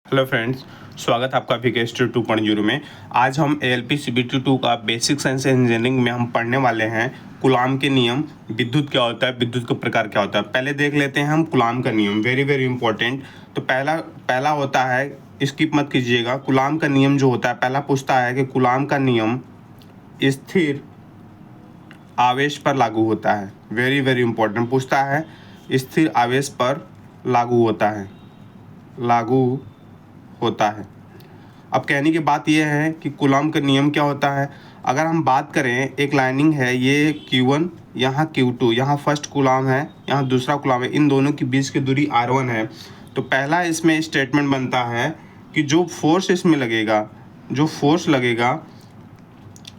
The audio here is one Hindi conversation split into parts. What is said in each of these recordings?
हेलो फ्रेंड्स, स्वागत है आपका विकेस्ट्री 2.0 में। आज हम ALP CBT 2 का बेसिक साइंस इंजीनियरिंग में हम पढ़ने वाले हैं कूलाम के नियम। विद्युत क्या होता है, विद्युत का प्रकार क्या होता है, पहले देख लेते हैं हम कूलाम का नियम। Very very important. तो पहला होता है, स्किप मत कीजिएगा। कूलाम का नियम जो होता है, पहला पूछता है कि कूलाम का नियम स्थिर आवेश पर लागू होता है। वेरी वेरी इंपॉर्टेंट पूछता है, स्थिर आवेश पर लागू होता है, लागू होता है। अब कहने की बात यह है कि कूलॉम का नियम क्या होता है। अगर हम बात करें, एक लाइनिंग है, ये Q1, यहाँ Q2, यहाँ फर्स्ट कूलॉम है, यहाँ दूसरा कूलॉम है, इन दोनों के बीच की दूरी R1 है। तो पहला इसमें स्टेटमेंट बनता है कि जो फोर्स इसमें लगेगा,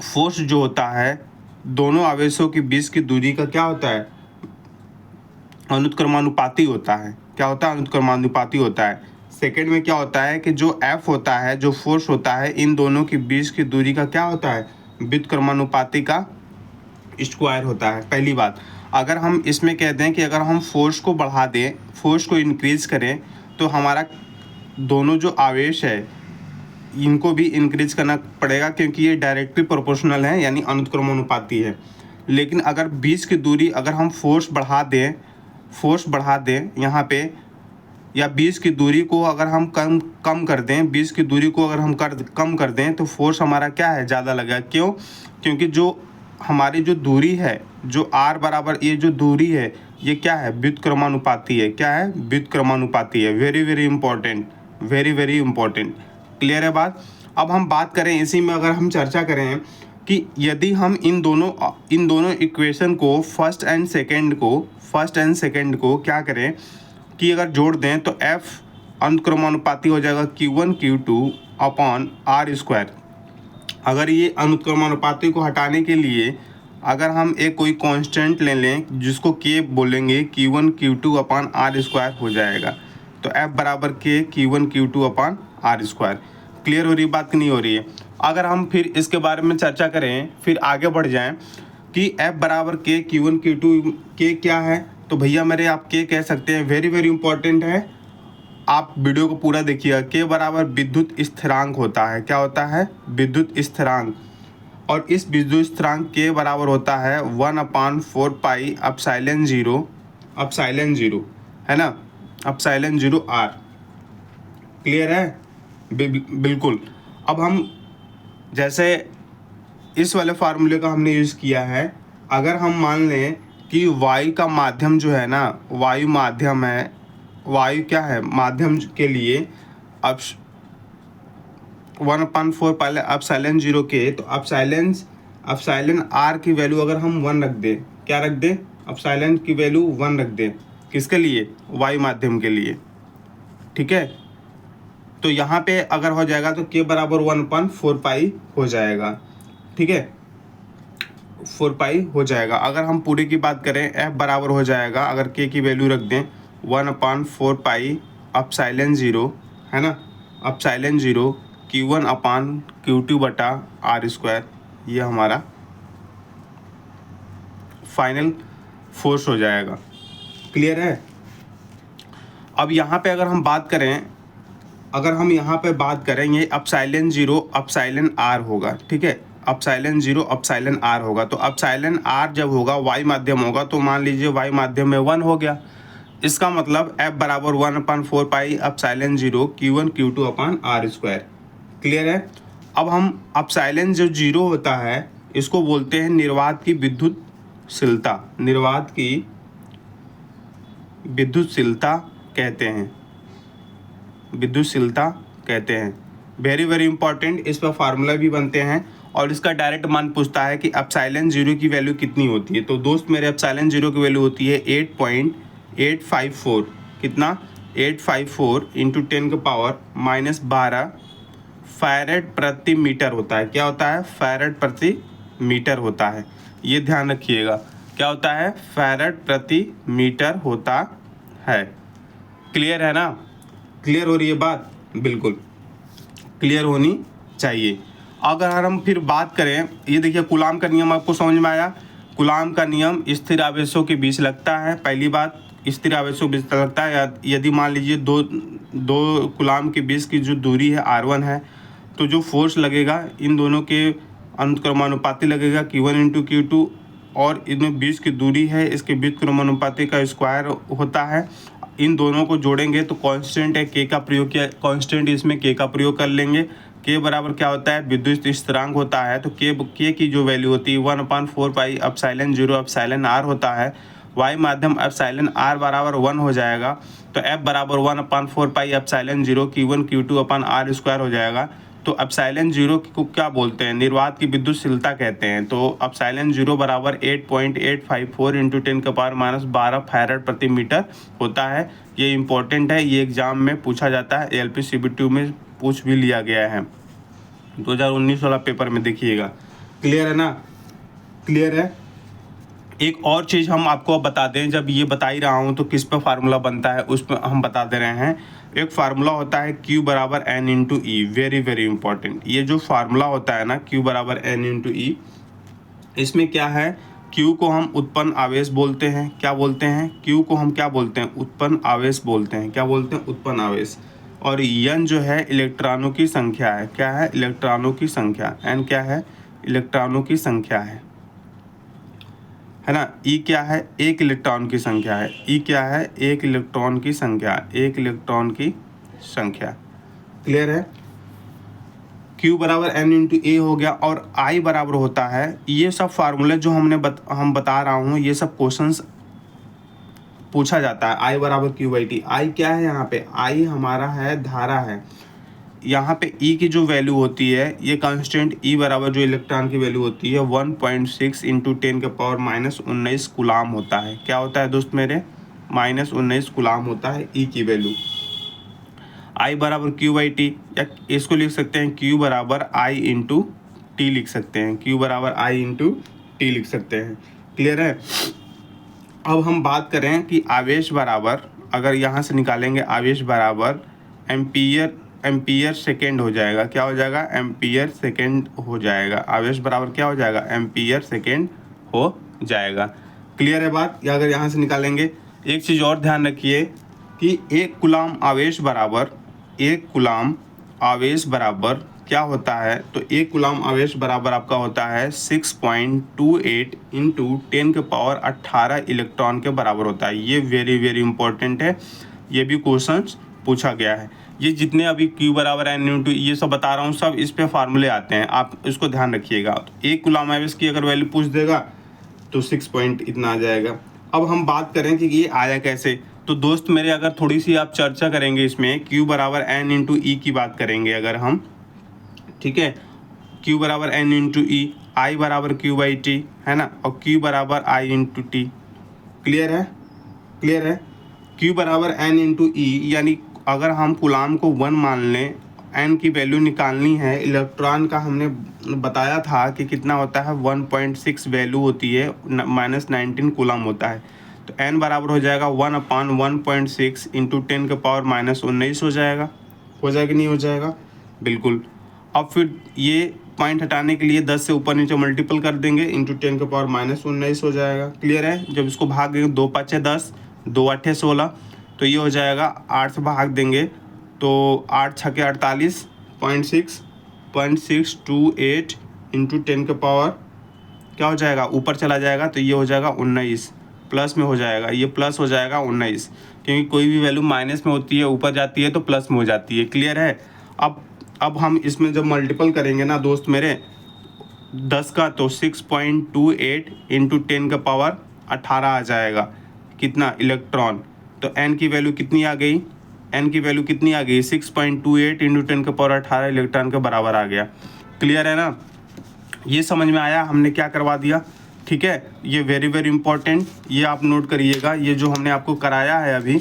फोर्स जो होता है दोनों आवेशों के बीच की दूरी का क्या होता है, अनुत्क्रमानुपाती होता है। क्या होता है, अनुत्क्रमानुपाती होता है। सेकेंड में क्या होता है कि जो F होता है, जो फोर्स होता है, इन दोनों के बीच की दूरी का क्या होता है, व्युत्क्रमानुपाती का स्क्वायर होता है। पहली बात, अगर हम इसमें कहते हैं कि अगर हम फोर्स को बढ़ा दें, फोर्स को इंक्रीज करें, तो हमारा दोनों जो आवेश है इनको भी इंक्रीज करना पड़ेगा, क्योंकि ये डायरेक्टली प्रोपोर्शनल है, यानी अनुत्क्रमानुपाती है। लेकिन अगर बीच की दूरी, अगर हम फोर्स बढ़ा दें यहाँ पे, या बीच की दूरी को अगर हम कम कर दें, बीच की दूरी को अगर हम कम कर दें, तो फोर्स हमारा क्या है, ज़्यादा लगेगा। क्यों? क्योंकि जो हमारी जो दूरी है, जो r बराबर, ये जो दूरी है, ये क्या है, व्युत्क्रमानुपाती है। क्या है, व्युत्क्रमानुपाती है। Very very important, very very important. Clear है बात। अब हम बात करें, इसी में अगर हम चर्चा करें कि यदि हम इन दोनों इक्वेशन को, फर्स्ट एंड सेकेंड को क्या करें कि अगर जोड़ दें, तो F अनुक्रमानुपाती हो जाएगा Q1 Q2 अपॉन R²। अगर ये अनुक्रमानुपाती को हटाने के लिए अगर हम एक कोई कांस्टेंट ले लें जिसको K बोलेंगे, Q1 Q2 अपॉन R² हो जाएगा। तो F बराबर K Q1 Q2 upon R²। Clear हो रही बात कि नहीं हो रही है? अगर हम फिर इसके बारे में चर्चा करें, फिर आगे बढ़ जाएं कि F बराबर K Q1 Q2, K क्या है, तो भैया मेरे आप K कह सकते हैं। वेरी वेरी इंपॉर्टेंट है, आप वीडियो को पूरा देखिएगा। K बराबर विद्युत स्थिरांक होता है। क्या होता है, विद्युत स्थिरांक। और इस विद्युत स्थिरांक K बराबर होता है 1/4 पाई एप्सिलॉन 0 है ना, एप्सिलॉन 0 R। क्लियर है? बिल्कुल। अब हम जैसे इस वाले फार्मूले का हमने यूज़ किया है, अगर हम मान लें कि वायु का माध्यम जो है ना, वायु माध्यम है, वायु क्या है, माध्यम के लिए अब 1/4 पहले एप्सिलॉन 0 के, तो एप्सिलॉन R की वैल्यू अगर हम 1 रख दें, क्या रख दें, एप्सिलॉन की वैल्यू 1 रख दें, किसके लिए, वायु माध्यम के लिए। ठीक है, तो यहाँ पे अगर हो जाएगा तो K बराबर 1/4 पाई हो जाएगा। ठीक है, 4 पाई हो जाएगा। अगर हम पूरे की बात करें, F बराबर हो जाएगा, अगर K की वैल्यू रख दें 1/4 पाई एप्सिलॉन 0 है ना, एप्सिलॉन 0 Q1 अपान Q2 बटा R²। ये हमारा फाइनल फोर्स हो जाएगा। क्लियर है? अब यहाँ पे अगर हम बात करें, ये एप्सिलॉन 0 एप्सिलॉन R होगा। ठीक है, एप्सिलॉन 0 एप्सिलॉन R होगा। तो एप्सिलॉन R जब होगा, वायु माध्यम होगा, तो मान लीजिए वायु माध्यम में 1 हो गया। इसका मतलब F बराबर 1/4 pi epsilon 0 Q1 Q2 upon R²। Clear है? अब हम एप्सिलॉन जो 0 होता है, इसको बोलते हैं निर्वात की विद्युतशीलता। निर्वात की विद्युतशीलता कहते हैं। वेरी वेरी इंपॉर्टेंट, इस पर फार्मूला भी बनते हैं और इसका डायरेक्ट मान पूछता है कि एप्सिलॉन 0 की वैल्यू कितनी होती है। तो दोस्त मेरे, एप्सिलॉन 0 की वैल्यू होती है 8.854। कितना, 854 इंटू 10⁻⁻12 फैरेड प्रति मीटर होता है। क्या होता है, फैरेड प्रति मीटर होता है। ये ध्यान रखिएगा, क्या होता है, फैरेड प्रति मीटर होता है। क्लियर है ना? क्लियर हो रही है बात? बिल्कुल क्लियर होनी चाहिए। अगर हम फिर बात करें, ये देखिए कूलाम का नियम आपको समझ में आया। कूलाम का नियम स्थिर आवेशों के बीच लगता है। पहली बात, स्थिर आवेशों के बीच लगता है। यदि मान लीजिए दो कूलाम के बीच की जो दूरी है r1 है, तो जो फोर्स लगेगा इन दोनों के अनुक्रमानुपाती लगेगा Q1 इंटू Q2, और इनमें बीच की दूरी है, इसके बीच क्रमानुपाती का स्क्वायर होता है। इन दोनों को जोड़ेंगे तो कांस्टेंट है k का प्रयोग किया, कांस्टेंट इसमें k का प्रयोग कर लेंगे। k बराबर क्या होता है, विद्युत स्थिरांक होता है। तो k की जो वैल्यू होती है 1/4 पाई एप्सिलॉन 0 एप्सिलॉन r होता है। y माध्यम एप्सिलॉन r बराबर 1 हो जाएगा, तो f बराबर 1/4 पाई एप्सिलॉन 0 Q1 Q2 अपन r स्क्वायर हो जाएगा। तो एप्सिलॉन 0 को क्या बोलते हैं, निर्वात की विद्युतशीलता कहते हैं। तो एप्सिलॉन 0 बराबर 8.854 इंटू 10⁻12 फैराड प्रति मीटर होता है। ये इंपॉर्टेंट है, ये एग्जाम में पूछा जाता है, LPCB2 में पूछ भी लिया गया है 2019 वाला पेपर में, देखिएगा। क्लियर है ना, क्लियर है। एक और चीज़ हम आपको अब बता दें, जब ये बता ही रहा हूँ तो किस पे फार्मूला बनता है उस पर हम बता दे रहे हैं। एक फार्मूला होता है Q बराबर N इंटू ई, वेरी वेरी इंपॉर्टेंट। ये जो फार्मूला होता है ना Q बराबर N इंटू ई, इसमें क्या है, Q को हम उत्पन्न आवेश बोलते हैं। क्या बोलते हैं, Q को हम क्या बोलते हैं, उत्पन्न आवेश बोलते हैं। क्या बोलते हैं, उत्पन्न आवेश। और N जो है इलेक्ट्रॉनों की संख्या है। क्या है, इलेक्ट्रॉनों की संख्या। N क्या है, इलेक्ट्रॉनों की संख्या है ना। E क्या है, एक इलेक्ट्रॉन की संख्या है। E क्या है, एक इलेक्ट्रॉन की संख्या, एक इलेक्ट्रॉन की संख्या। क्लियर है। Q बराबर N इंटू ए हो गया, और I बराबर होता है, ये सब फार्मूले जो हम बता रहा हूँ, ये सब क्वेश्चंस पूछा जाता है। I बराबर Q/T। I क्या है, यहाँ पे I हमारा है धारा है। यहाँ पे E की जो वैल्यू होती है, ये कांस्टेंट E बराबर जो इलेक्ट्रॉन की वैल्यू होती है 1.6 इंटू 10⁻−19 कूलाम होता है। क्या होता है दोस्त मेरे, -19 कूलाम होता है E की वैल्यू। I बराबर Q/T, या इसको लिख सकते हैं Q बराबर I इंटू टी लिख सकते हैं। Q बराबर I इंटू टी लिख सकते हैं। क्लियर है। अब हम बात करें कि आवेश बराबर, अगर यहाँ से निकालेंगे आवेश बराबर एम्पियर सेकेंड हो जाएगा। क्या हो जाएगा, एम्पियर सेकेंड हो जाएगा। आवेश बराबर क्या हो जाएगा, एम्पियर सेकेंड हो जाएगा। क्लियर है बात। या अगर यहाँ से निकालेंगे, एक चीज़ और ध्यान रखिए कि एक कूलाम आवेश बराबर क्या होता है, तो एक कूलाम आवेश बराबर आपका होता है 6.28 इंटू 10⁻18 इलेक्ट्रॉन के बराबर होता है। ये वेरी वेरी इंपॉर्टेंट है, ये भी क्वेश्चन पूछा गया है। ये जितने अभी Q बराबर N इंटू ये सब बता रहा हूँ, सब इस पे फार्मूले आते हैं, आप इसको ध्यान रखिएगा। तो एक कूलाम आवेश की अगर वैल्यू पूछ देगा तो 6 पॉइंट इतना आ जाएगा। अब हम बात करें कि ये आया कैसे, तो दोस्त मेरे अगर थोड़ी सी आप चर्चा करेंगे इसमें, Q बराबर N इंटू ई की बात करेंगे अगर हम, ठीक है। Q बराबर N इंटू ई, I बराबर Q/T है ना, और Q बराबर I इंटू टी। क्लियर है, क्लियर है। Q बराबर N इंटू ई, यानी अगर हम कूलाम को 1 मान लें, N की वैल्यू निकालनी है। इलेक्ट्रॉन का हमने बताया था कि कितना होता है, 1.6 वैल्यू होती है, -19 कूलाम होता है। तो N बराबर हो जाएगा 1/1.6 इंटू 10⁻−19 हो जाएगा। हो जाएगा नहीं हो जाएगा, बिल्कुल। अब फिर ये पॉइंट हटाने के लिए 10 से ऊपर नीचे मल्टीपल कर देंगे, इंटू 10⁻−19 हो जाएगा। क्लियर है। जब इसको भाग देंगे, 2 × 5 = 10, 2 × 8 = 16, तो ये हो जाएगा 8 से भाग देंगे तो 8 × 6 = 48, 0.628 इंटू 10 के पावर क्या हो जाएगा, ऊपर चला जाएगा तो ये हो जाएगा 19, प्लस में हो जाएगा, ये प्लस हो जाएगा 19, क्योंकि कोई भी वैल्यू माइनस में होती है ऊपर जाती है तो प्लस में हो जाती है। क्लियर है। अब हम इसमें जब मल्टीपल करेंगे ना दोस्त मेरे 10 का, तो 6.28 इंटू 10 का पावर 18 आ जाएगा। कितना, इलेक्ट्रॉन। तो n की वैल्यू कितनी आ गई, n की वैल्यू कितनी आ गई, 6.28 इंटू 10 का पावर 18 इलेक्ट्रॉन के बराबर आ गया। क्लियर है ना। ये समझ में आया, हमने क्या करवा दिया। ठीक है, ये वेरी वेरी इंपॉर्टेंट, ये आप नोट करिएगा। ये जो हमने आपको कराया है अभी,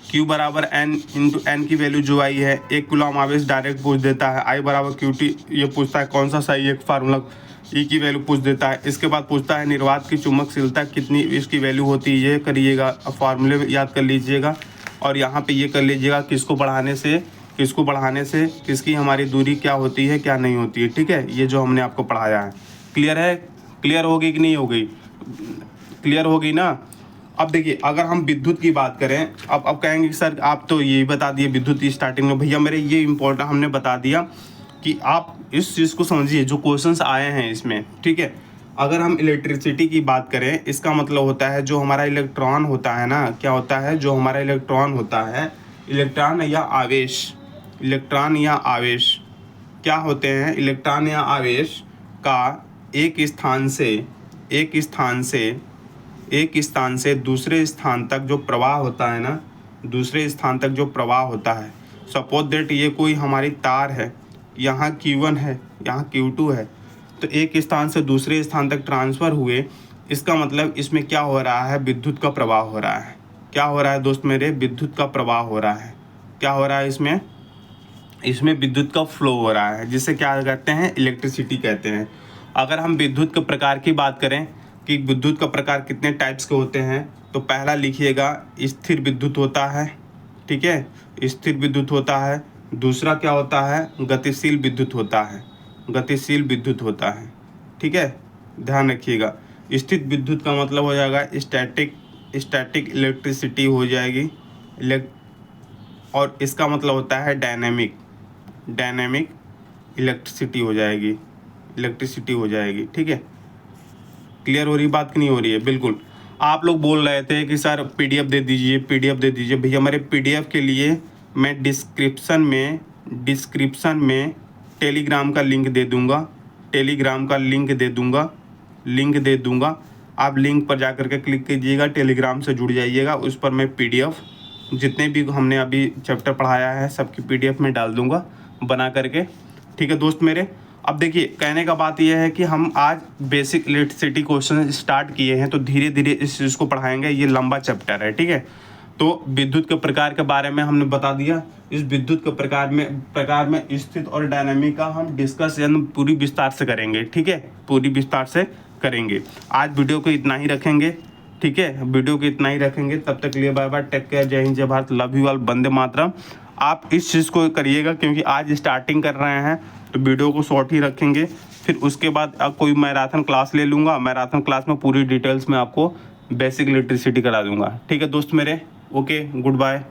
Q बराबर N इंटू N की वैल्यू जो आई है, एक कूलाम आवेश डायरेक्ट पूछ देता है। I बराबर QT ये पूछता है कौन सा सही एक फार्मूला, E की वैल्यू पूछ देता है। इसके बाद पूछता है निर्वात की चुंबकशीलता कितनी, इसकी वैल्यू होती है, ये करिएगा, फार्मूले याद कर लीजिएगा। और यहाँ पे ये कर लीजिएगा किसको बढ़ाने से किसकी हमारी दूरी क्या होती है क्या नहीं होती है। ठीक है, ये जो हमने आपको पढ़ाया है। क्लियर है, क्लियर होगी कि नहीं हो गई, क्लियर होगी ना। अब देखिए अगर हम विद्युत की बात करें, अब कहेंगे कि सर आप तो यही बता दिए विद्युत स्टार्टिंग में। भैया मेरे ये इम्पोर्टेंट हमने बता दिया कि आप इस चीज़ को समझिए जो क्वेश्चंस आए हैं इसमें, ठीक है। अगर हम इलेक्ट्रिसिटी की बात करें, इसका मतलब होता है जो हमारा इलेक्ट्रॉन होता है ना, क्या होता है जो हमारा इलेक्ट्रॉन होता है, इलेक्ट्रॉन या आवेश, इलेक्ट्रॉन या आवेश क्या होते हैं, इलेक्ट्रॉन या आवेश का एक स्थान से दूसरे स्थान तक जो प्रवाह होता है ना, दूसरे स्थान तक जो प्रवाह होता है, सपोज दैट ये कोई हमारी तार है, यहाँ Q1 है, यहाँ Q2 है, तो एक स्थान से दूसरे स्थान तक ट्रांसफ़र हुए, इसका मतलब इसमें क्या हो रहा है, विद्युत का प्रवाह हो रहा है। क्या हो रहा है दोस्त मेरे, विद्युत का प्रवाह हो रहा है। क्या हो रहा है इसमें विद्युत का फ्लो हो रहा है, जिसे क्या कहते हैं, इलेक्ट्रिसिटी कहते हैं। अगर हम विद्युत के प्रकार की बात करें कि विद्युत का प्रकार कितने टाइप्स के होते हैं, तो पहला लिखिएगा स्थिर विद्युत होता है, ठीक है, स्थिर विद्युत होता है। दूसरा क्या होता है, गतिशील विद्युत होता है, गतिशील विद्युत होता है, ठीक है, ध्यान रखिएगा। स्थिर विद्युत का मतलब हो जाएगा स्टैटिक इलेक्ट्रिसिटी हो जाएगी, और इसका मतलब होता है डायनेमिक इलेक्ट्रिसिटी हो जाएगी, ठीक है। क्लियर हो रही बात कि नहीं हो रही है? बिल्कुल। आप लोग बोल रहे थे कि सर पीडीएफ दे दीजिए, भैया मेरे पीडीएफ के लिए मैं डिस्क्रिप्शन में टेलीग्राम का लिंक दे दूंगा, आप लिंक पर जाकर के क्लिक कीजिएगा, टेलीग्राम से जुड़ जाइएगा, उस पर मैं पीडीएफ जितने भी हमने अभी चैप्टर पढ़ाया है सबकी पीडीएफ में डाल दूंगा बना करके, ठीक है दोस्त मेरे। अब देखिए कहने का बात यह है कि हम आज बेसिक इलेक्ट्रिसिटी क्वेश्चन स्टार्ट किए हैं, तो धीरे धीरे इस चीज़ को पढ़ाएंगे, ये लंबा चैप्टर है, ठीक है। तो विद्युत के प्रकार के बारे में हमने बता दिया। इस विद्युत के प्रकार में स्थिर और डायनामिक का हम डिस्कशन पूरी विस्तार से करेंगे, ठीक है, पूरी विस्तार से करेंगे। आज वीडियो को इतना ही रखेंगे, ठीक है, तब तक के लिए बाय बाय, टेक केयर, जय हिंद, जय Bharat, love you all, Vande Mataram. आप इस चीज़ को करिएगा क्योंकि आज स्टार्टिंग कर रहे हैं, तो वीडियो को शॉर्ट ही रखेंगे। फिर उसके बाद अब कोई मैराथन क्लास ले लूँगा, मैराथन क्लास में पूरी डिटेल्स में आपको बेसिक इलेक्ट्रिसिटी करा दूँगा, ठीक है दोस्त मेरे। Okay, good bye.